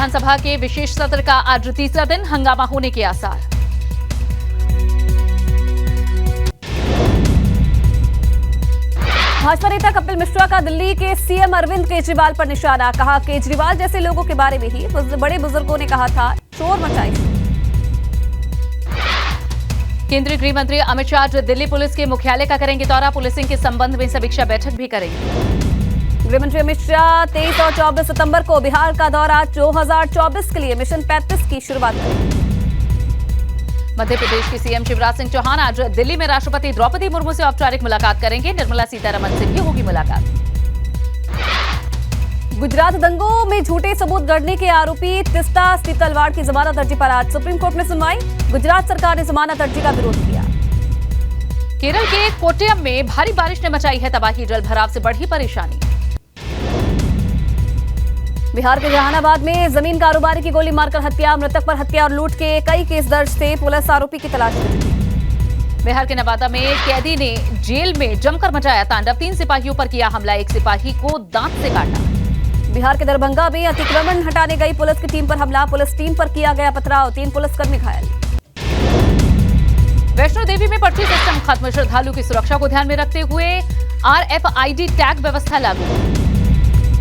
विधानसभा के विशेष सत्र का आज तीसरा दिन, हंगामा होने के आसार। भाजपा नेता कपिल मिश्रा का दिल्ली के सीएम अरविंद केजरीवाल पर निशाना, कहा केजरीवाल जैसे लोगों के बारे में ही बड़े बुजुर्गों ने कहा था शोर मचाई। केंद्रीय गृह मंत्री अमित शाह दिल्ली पुलिस के मुख्यालय का करेंगे दौरा, पुलिसिंग के संबंध में समीक्षा बैठक भी करेंगे। गृह मंत्री अमित शाह 23 और 24 सितंबर को बिहार का दौरा, 2024 के लिए मिशन 35 की शुरुआत करेंगे। मध्य प्रदेश के सीएम शिवराज सिंह चौहान आज दिल्ली में राष्ट्रपति द्रौपदी मुर्मू से औपचारिक मुलाकात करेंगे, निर्मला सीतारमण से भी होगी मुलाकात। गुजरात दंगों में झूठे सबूत गढ़ने के आरोपी तिस्ता स्थित तलवाड़ की जमानत अर्जी पर आज सुप्रीम कोर्ट में सुनवाई, गुजरात सरकार ने जमानत अर्जी का विरोध किया। केरल के कोट्टयम में भारी बारिश ने मचाई है तबाही, जल भराव से बढ़ी परेशानी। बिहार के जहानाबाद में जमीन कारोबारी की गोली मारकर हत्या, मृतक पर हत्या और लूट के कई केस दर्ज थे, पुलिस आरोपी की तलाश में जुटी। बिहार के नवादा में कैदी ने जेल में जमकर मचाया तांडव, 3 सिपाहियों पर किया हमला, एक सिपाही को दांत से काटा। बिहार के दरभंगा में अतिक्रमण हटाने गई पुलिस की टीम पर हमला, पुलिस टीम पर किया गया पथराव, 3 पुलिसकर्मी घायल। वैष्णो देवी में पर्ची सिस्टम खत्म, श्रद्धालु की सुरक्षा को ध्यान में रखते हुए RFID टैग व्यवस्था लागू।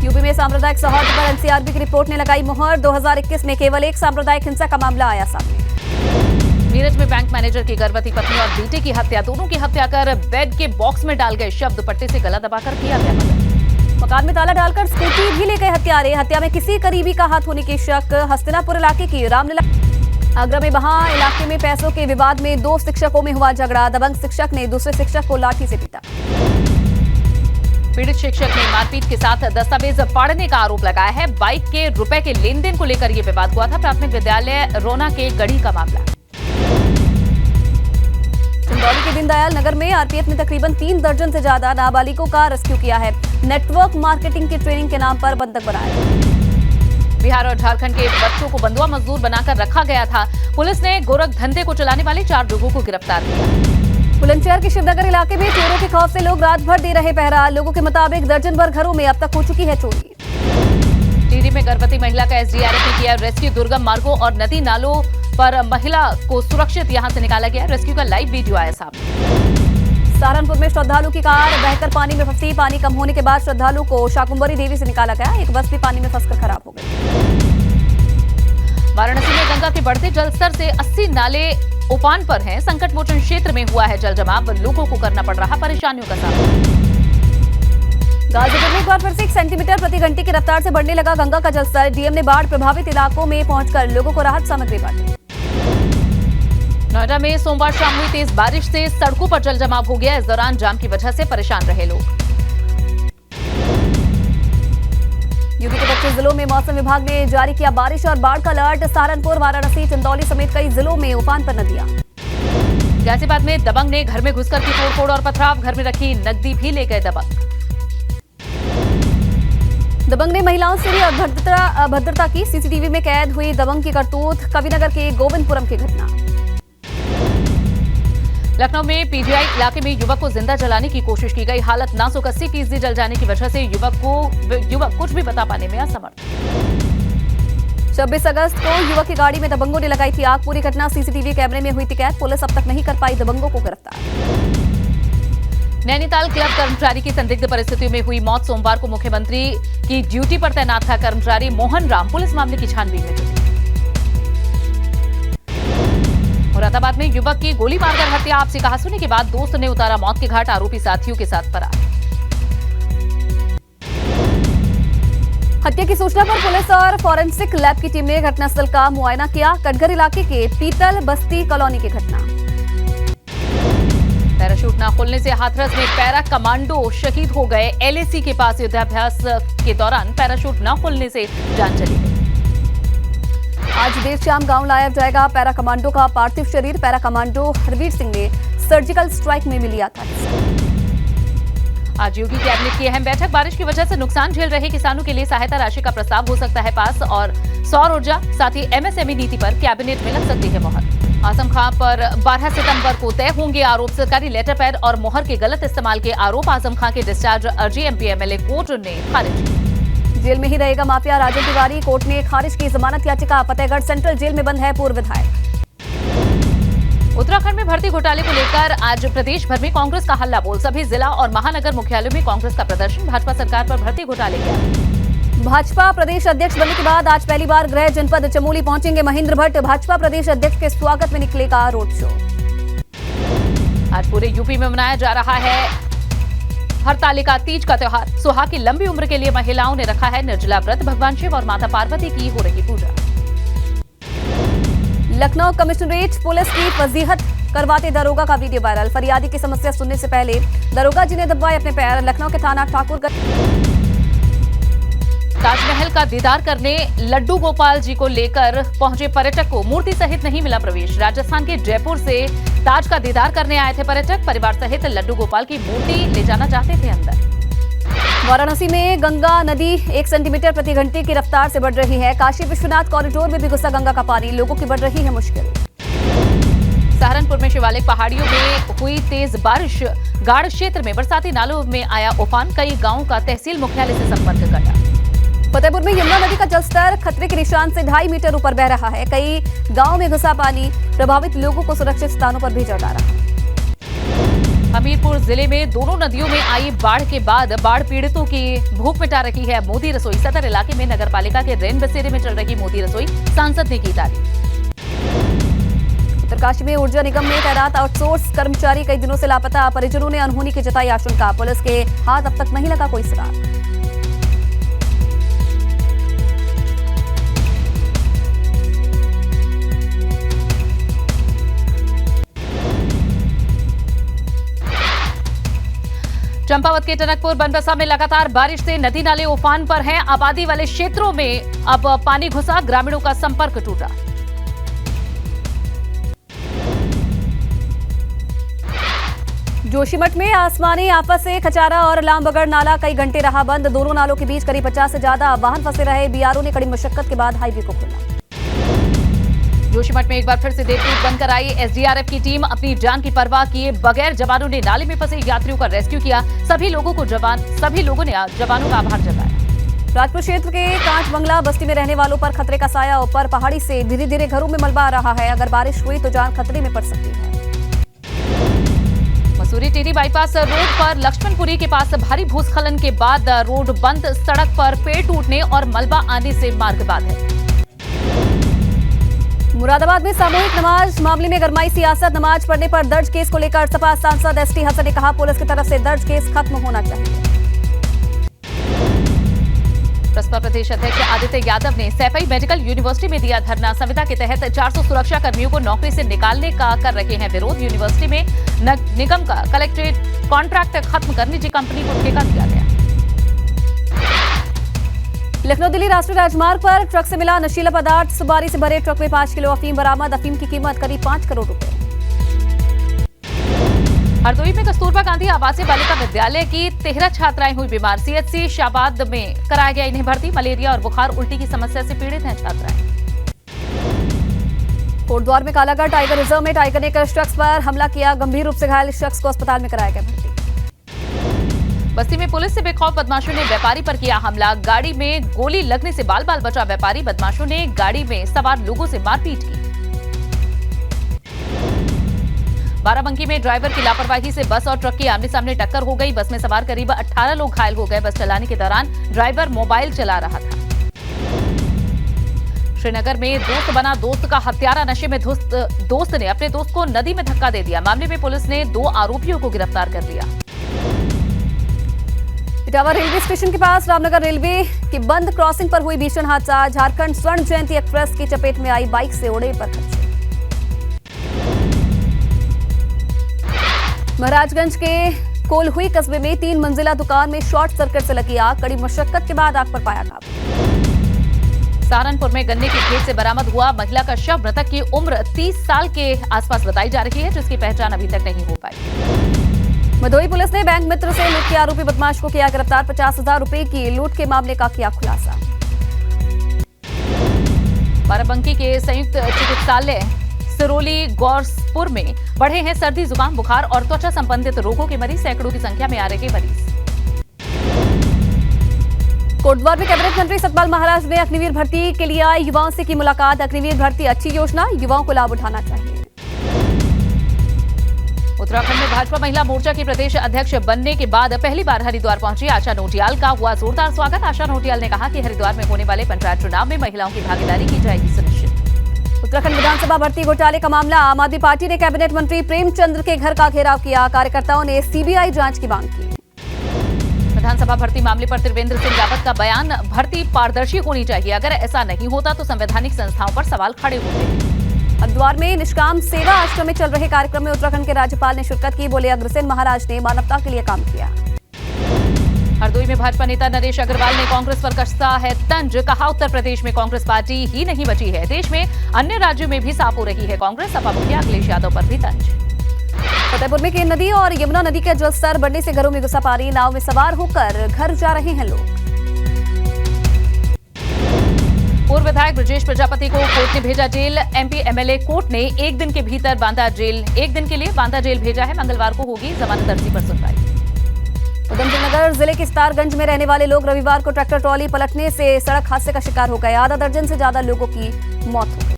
यूपी में सांप्रदायिक सौहार्द पर एनसीआरबी की रिपोर्ट ने लगाई मुहर, 2021 में केवल एक सांप्रदायिक हिंसा का मामला आया सामने। मीरठ में बैंक मैनेजर की गर्भवती पत्नी और बेटे की हत्या, दोनों की हत्या कर बेड के बॉक्स में डाल गए शव, दुपट्टे से गला दबाकर किया गया मर्डर। मकान में ताला डालकर स्कूटी भी ले गए हत्यारे, हत्या में किसी करीबी का हाथ होने के शक। हस्तिनापुर इलाके की रामलीला। आगरा में वहां इलाके में पैसों के विवाद में 2 शिक्षकों में हुआ झगड़ा, दबंग शिक्षक ने दूसरे शिक्षक को लाठी से पीटा। पीड़ित शिक्षक ने मारपीट के साथ दस्तावेज फाड़ने का आरोप लगाया है, बाइक के रुपए के लेन देन को लेकर यह विवाद हुआ था। प्राथमिक विद्यालय रोना के गढ़ी का मामला। चंदौली के दीनदयाल नगर में आरपीएफ ने तकरीबन 3 दर्जन से ज्यादा नाबालिगों का रेस्क्यू किया है, नेटवर्क मार्केटिंग की ट्रेनिंग के नाम पर बंधक बनाया। बिहार और झारखंड के बच्चों को बंधुआ मजदूर बनाकर रखा गया था, पुलिस ने गोरख धंधे को चलाने वाले 4 लोगों को गिरफ्तार किया। बुलंदशहर के शिवनगर इलाके में चोरों के खौफ से लोग रात भर दे रहे पहरा, लोगों के मुताबिक दर्जन भर घरों में अब तक हो चुकी है चोरी। टिहरी में गर्भवती महिला का एसडीआरएफ ने किया रेस्क्यू, दुर्गम मार्गों और नदी नालों पर महिला को सुरक्षित यहां से निकाला गया, रेस्क्यू का लाइव वीडियो आया सामने। सहारनपुर में श्रद्धालु की कार बहकर पानी में फंसी, पानी कम होने के बाद श्रद्धालु को शाकुंभरी देवी से निकाला गया, एक बस भी पानी में फंसकर खराब हो गई। वाराणसी में गंगा के बढ़ते जलस्तर से 80 नाले उफान पर हैं, संकट मोचन क्षेत्र में हुआ है जल जमाव, लोगों को करना पड़ रहा परेशानियों का सामना। गाजीपुर में एक बार फिर से 1 सेंटीमीटर प्रति घंटे की रफ्तार से बढ़ने लगा गंगा का जलस्तर, डीएम ने बाढ़ प्रभावित इलाकों में पहुंचकर लोगों को राहत सामग्री बांटी। नोएडा में सोमवार शाम हुई तेज बारिश से सड़कों पर जल जमाव हो गया, इस दौरान जाम की वजह से परेशान रहे लोग। यूपी के 25 जिलों में मौसम विभाग ने जारी किया बारिश और बाढ़ का अलर्ट, सहारनपुर, वाराणसी, चंदौली समेत कई जिलों में उफान पर नदियां। गाजियाबाद में दबंग ने घर में घुसकर की तोड़फोड़ और पथराव, घर में रखी नकदी भी ले गए दबंग। दबंग ने महिलाओं से भी अभद्रता की, सीसीटीवी में कैद हुई दबंग की करतूत, कविनगर के गोविंदपुरम की घटना। लखनऊ में पीजीआई इलाके में युवक को जिंदा जलाने की कोशिश की गई, हालत नाजुक, 80% जल जाने की वजह से युवक कुछ भी बता पाने में असमर्थ। 26 अगस्त को युवक की गाड़ी में दबंगों ने लगाई थी आग, पूरी घटना सीसीटीवी कैमरे में हुई थी कैद, पुलिस अब तक नहीं कर पाई दबंगों को गिरफ्तार। नैनीताल क्लब कर्मचारी की संदिग्ध परिस्थितियों में हुई मौत, सोमवार को मुख्यमंत्री की ड्यूटी पर तैनात था कर्मचारी मोहन राम, पुलिस मामले की छानबीन में जुटी। मुरादाबाद में युवक की गोली मारकर हत्या, आपसी कहासुनी के बाद दोस्त ने उतारा मौत के घाट, आरोपी साथियों के साथ फरार। हत्या की सूचना पर पुलिस और फॉरेंसिक लैब की टीम ने घटनास्थल का मुआयना किया, कटघर इलाके के पीतल बस्ती कॉलोनी की घटना। पैराशूट न खुलने से हाथरस में पैरा कमांडो शहीद हो गए, LAC के पास युद्धाभ्यास के दौरान पैराशूट न खुलने से जान चली गई। आज देर शाम गांव लाया जाएगा पैरा कमांडो का पार्थिव शरीर, पैरा कमांडो हरवीर सिंह ने सर्जिकल स्ट्राइक में मिला था। आज योगी कैबिनेट की अहम बैठक, बारिश की वजह से नुकसान झेल रहे किसानों के लिए सहायता राशि का प्रस्ताव हो सकता है पास, और सौर ऊर्जा साथ ही MSME नीति पर कैबिनेट में लग सकती है मोहर। आजम खां पर 12 सितंबर को तय होंगे आरोप, सरकारी लेटर पैड और मोहर के गलत इस्तेमाल के आरोप, आजम खां के डिस्चार्ज अर्जी MP MLA कोर्ट ने खारिज की। जेल में ही रहेगा माफिया राजन तिवारी, कोर्ट ने खारिज की जमानत याचिका। फतेहगढ़ सेंट्रल जेल में बंद है पूर्व विधायक। उत्तराखंड में भर्ती घोटाले को लेकर आज प्रदेश भर में कांग्रेस का हल्ला बोल। सभी जिला और महानगर मुख्यालयों में कांग्रेस का प्रदर्शन। भाजपा सरकार पर भर्ती घोटाले के आरोप। भाजपा प्रदेश अध्यक्ष बनने के बाद आज पहली बार गृह जनपद चमोली पहुंचेंगे महेंद्र भट्ट। भाजपा प्रदेश अध्यक्ष के स्वागत में निकलेगा रोड शो। आज पूरे यूपी में मनाया जा रहा है हरतालिका तीज का त्योहार। सुहाग की लंबी उम्र के लिए महिलाओं ने रखा है निर्जला व्रत। भगवान शिव और माता पार्वती की हो रही पूजा। लखनऊ कमिश्नरेट पुलिस की फजीहत करवाते दरोगा का वीडियो वायरल। फरियादी की समस्या सुनने से पहले दरोगा जी ने दबाए अपने पैर। लखनऊ के थाना ठाकुर ताजमहल का दीदार करने लड्डू गोपाल जी को लेकर पहुंचे पर्यटक को मूर्ति सहित नहीं मिला प्रवेश। राजस्थान के जयपुर से ताज का दीदार करने आए थे पर्यटक। परिवार सहित लड्डू गोपाल की मूर्ति ले जाना चाहते थे अंदर। वाराणसी में गंगा नदी 1 सेंटीमीटर प्रति घंटे की रफ्तार से बढ़ रही है। काशी विश्वनाथ कॉरिडोर में भी घुसा गंगा का पानी। लोगों की बढ़ रही है मुश्किल। सहारनपुर में शिवालिक पहाड़ियों में हुई तेज बारिश। गाढ़ क्षेत्र में बरसाती नालों में आया उफान। कई गांवों का तहसील मुख्यालय से संपर्क कटा। फतेहपुर में यमुना नदी का जलस्तर खतरे के निशान से 2.5 मीटर ऊपर बह रहा है। कई गांवों में घुसा पानी। प्रभावित लोगों को सुरक्षित स्थानों पर भेजा जा रहा है। हमीरपुर जिले में दोनों नदियों में आई बाढ़ के बाद बाढ़ पीड़ितों की भूख मिटा रही है मोदी रसोई। सदर इलाके में नगरपालिका के रेन बसेरे में चल रही मोदी रसोई। सांसद ने की तारीफ। उत्तरकाशी में ऊर्जा निगम में तैनात आउटसोर्स कर्मचारी कई दिनों से लापता। परिजनों ने अनहोनी की जताई आशंका। पुलिस के हाथ अब तक नहीं लगा कोई सुराग। चंपावत के टनकपुर बनबसा में लगातार बारिश से नदी नाले उफान पर हैं। आबादी वाले क्षेत्रों में अब पानी घुसा। ग्रामीणों का संपर्क टूटा। जोशीमठ में आसमानी आफत से खचारा और लामबगड़ नाला कई घंटे रहा बंद। दोनों नालों के बीच करीब 50 से ज्यादा वाहन फंसे रहे। बीआरओ ने कड़ी मशक्कत के बाद हाईवे को खोला। जोशीमठ में एक बार फिर से देवदूत बनकर आई एसडीआरएफ की टीम। अपनी जान की परवाह किए बगैर जवानों ने नाले में फंसे यात्रियों का रेस्क्यू किया। सभी लोगों ने जवानों का आभार जताया। राजपुर क्षेत्र के कांच बंगला बस्ती में रहने वालों पर खतरे का साया। ऊपर पहाड़ी से धीरे धीरे घरों में मलबा आ रहा है। अगर बारिश हुई तो जान खतरे में पड़ सकती है। मसूरी टिहरी बाईपास रोड पर लक्ष्मणपुरी के पास भारी भूस्खलन के बाद रोड बंद। सड़क पर पेड़ टूटने और मलबा आने से मार्ग बाधित है। मुरादाबाद में सामूहिक नमाज मामले में गरमाई सियासत। नमाज पढ़ने पर दर्ज केस को लेकर सपा सांसद एसटी हसन ने कहा पुलिस की तरफ से दर्ज केस खत्म होना चाहिए। बसपा प्रदेश अध्यक्ष आदित्य यादव ने सैफई मेडिकल यूनिवर्सिटी में दिया धरना। संविदा के तहत 400 सुरक्षा कर्मियों को नौकरी से निकालने का कर रहे हैं विरोध। यूनिवर्सिटी में निगम का कलेक्ट्रेट कॉन्ट्रैक्ट खत्म कर निजी कंपनी को ठेका दिया गया। लखनऊ दिल्ली राष्ट्रीय राजमार्ग पर ट्रक से मिला नशीला पदार्थ। सुपारी से भरे ट्रक में 5 किलो अफीम बरामद। अफीम की कीमत करीब 5 करोड़ रुपए। हरदोई में कस्तूरबा गांधी आवासीय बालिका विद्यालय की 13 छात्राएं हुई बीमार। सीएचसी शाबाद में कराया गया इन्हें भर्ती। मलेरिया और बुखार उल्टी की समस्या से पीड़ित हैं छात्राएं। कोटद्वार में कालागढ़ टाइगर रिजर्व में टाइगर ने एक शख्स पर हमला किया। गंभीर रूप से घायल शख्स को अस्पताल में कराया गया भर्ती। बस्ती में पुलिस से बेखौफ बदमाशों ने व्यापारी पर किया हमला। गाड़ी में गोली लगने से बाल बाल बचा व्यापारी। बदमाशों ने गाड़ी में सवार लोगों से मारपीट की। बाराबंकी में ड्राइवर की लापरवाही से बस और ट्रक की आमने सामने टक्कर हो गई। बस में सवार करीब 18 लोग घायल हो गए। बस चलाने के दौरान ड्राइवर मोबाइल चला रहा था। श्रीनगर में दोस्त बना दोस्त का हत्यारा। नशे में धुत दोस्त ने अपने दोस्त को नदी में धक्का दे दिया। मामले में पुलिस ने 2 आरोपियों को गिरफ्तार कर लिया। इटावा रेलवे स्टेशन के पास रामनगर रेलवे की बंद क्रॉसिंग पर हुई भीषण हादसा। झारखंड स्वर्ण जयंती एक्सप्रेस की चपेट में आई बाइक से उड़े पर खच्चर। महाराजगंज के कोलहुई कस्बे में 3 मंजिला दुकान में शॉर्ट सर्किट से लगी आग। कड़ी मशक्कत के बाद आग पर पाया काबू। सहारनपुर में गन्ने के खेत से बरामद हुआ महिला का शव। मृतक की उम्र 30 साल के आसपास बताई जा रही है, जिसकी पहचान अभी तक नहीं हो पाई। मधोई पुलिस ने बैंक मित्र से लूट के आरोपी बदमाश को किया गिरफ्तार। 50,000 रुपए की लूट के मामले का किया खुलासा। बाराबंकी के संयुक्त चिकित्सालय सिरोली गौसपुर में बढ़े हैं सर्दी, जुकाम, बुखार और त्वचा संबंधित रोगों के मरीज। सैकड़ों की संख्या में आ रहे मरीज। कोटद्वार में कैबिनेट मंत्री सतपाल महाराज ने अग्निवीर भर्ती के लिए आए युवाओं से की मुलाकात। अग्निवीर भर्ती अच्छी योजना, युवाओं को लाभ उठाना चाहिए। उत्तराखंड में भाजपा महिला मोर्चा की प्रदेश अध्यक्ष बनने के बाद पहली बार हरिद्वार पहुंची आशा नोटियाल का हुआ जोरदार स्वागत। आशा नोटियाल ने कहा कि हरिद्वार में होने वाले पंचायत चुनाव में महिलाओं की भागीदारी की जाएगी सुनिश्चित। उत्तराखंड विधानसभा भर्ती घोटाले का मामला, आम आदमी पार्टी ने कैबिनेट मंत्री प्रेमचंद के घर का घेराव किया। कार्यकर्ताओं ने सीबीआई जांच की मांग की। विधानसभा भर्ती मामले पर त्रिवेंद्र सिंह रावत का बयान, भर्ती पारदर्शी होनी चाहिए, अगर ऐसा नहीं होता तो संवैधानिक संस्थाओं पर सवाल खड़े होते हैं। हरिद्वार में निष्काम सेवा आश्रम में चल रहे कार्यक्रम में उत्तराखंड के राज्यपाल ने शिरकत की। बोले अग्रसेन महाराज ने मानवता के लिए काम किया। हरदोई में भाजपा नेता नरेश अग्रवाल ने कांग्रेस पर कसा है तंज। कहा उत्तर प्रदेश में कांग्रेस पार्टी ही नहीं बची है, देश में अन्य राज्यों में भी साफ हो रही है कांग्रेस। सपा मुखिया अखिलेश यादव पर भी तंज। फतेहपुर में केन नदी और यमुना नदी का जलस्तर बढ़ने से घरों में घुसा पानी। नाव में सवार होकर घर जा रहे हैं लोग। पूर्व विधायक ब्रजेश प्रजापति को कोर्ट ने भेजा जेल। एमपी एमएलए कोर्ट ने एक दिन के भीतर बांदा जेल भेजा है। मंगलवार को होगी जमानत अर्जी पर सुनवाई। उधमसिंह नगर जिले के सितारगंज में रहने वाले लोग रविवार को ट्रैक्टर ट्रॉली पलटने से सड़क हादसे का शिकार हो गए। आधा दर्जन से ज्यादा लोगों की मौत हो गई।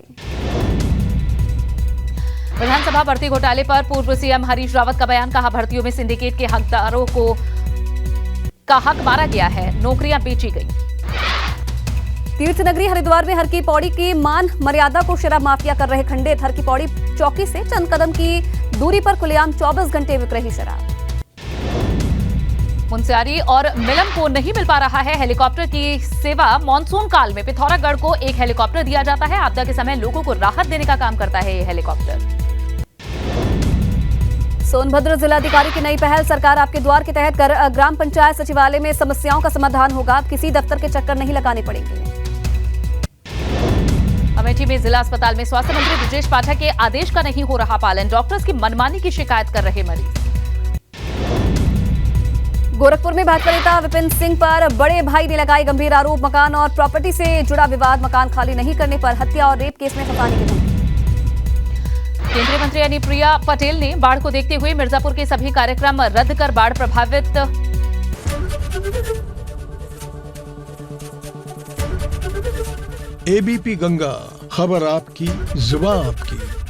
विधानसभा भर्ती घोटाले पर पूर्व सीएम हरीश रावत का बयान, कहा भर्तियों में सिंडिकेट के हकदारों का हक मारा गया है, नौकरियां बेची गई। तीर्थ नगरी हरिद्वार में हर की पौड़ी की मान मर्यादा को शराब माफिया कर रहे खंडित। हर की पौड़ी चौकी से चंद कदम की दूरी पर खुलेआम 24 घंटे बिक रही शराब। मुंसियारी और मिलम को नहीं मिल पा रहा है हेलीकॉप्टर की सेवा। मॉनसून काल में पिथौरागढ़ को एक हेलीकॉप्टर दिया जाता है। आपदा के समय लोगों को राहत देने का काम करता है ये हेलीकॉप्टर। सोनभद्र जिलाधिकारी की नई पहल, सरकार आपके द्वार के तहत कर ग्राम पंचायत सचिवालय में समस्याओं का समाधान होगा। अब किसी दफ्तर के चक्कर नहीं लगाने पड़ेंगे। अमेठी में जिला अस्पताल में स्वास्थ्य मंत्री ब्रजेश पाठक के आदेश का नहीं हो रहा पालन। डॉक्टर्स की मनमानी की शिकायत कर रहे मरीज। गोरखपुर में भाजपा नेता विपिन सिंह पर बड़े भाई ने लगाए गंभीर आरोप। मकान और प्रॉपर्टी से जुड़ा विवाद, मकान खाली नहीं करने पर हत्या और रेप केस में फंसाने की धमकी। केंद्रीय मंत्री अनुप्रिया पटेल ने बाढ़ को देखते हुए मिर्जापुर के सभी कार्यक्रम रद्द कर बाढ़ प्रभावित एबीपी गंगा, खबर आपकी, जुबान आपकी।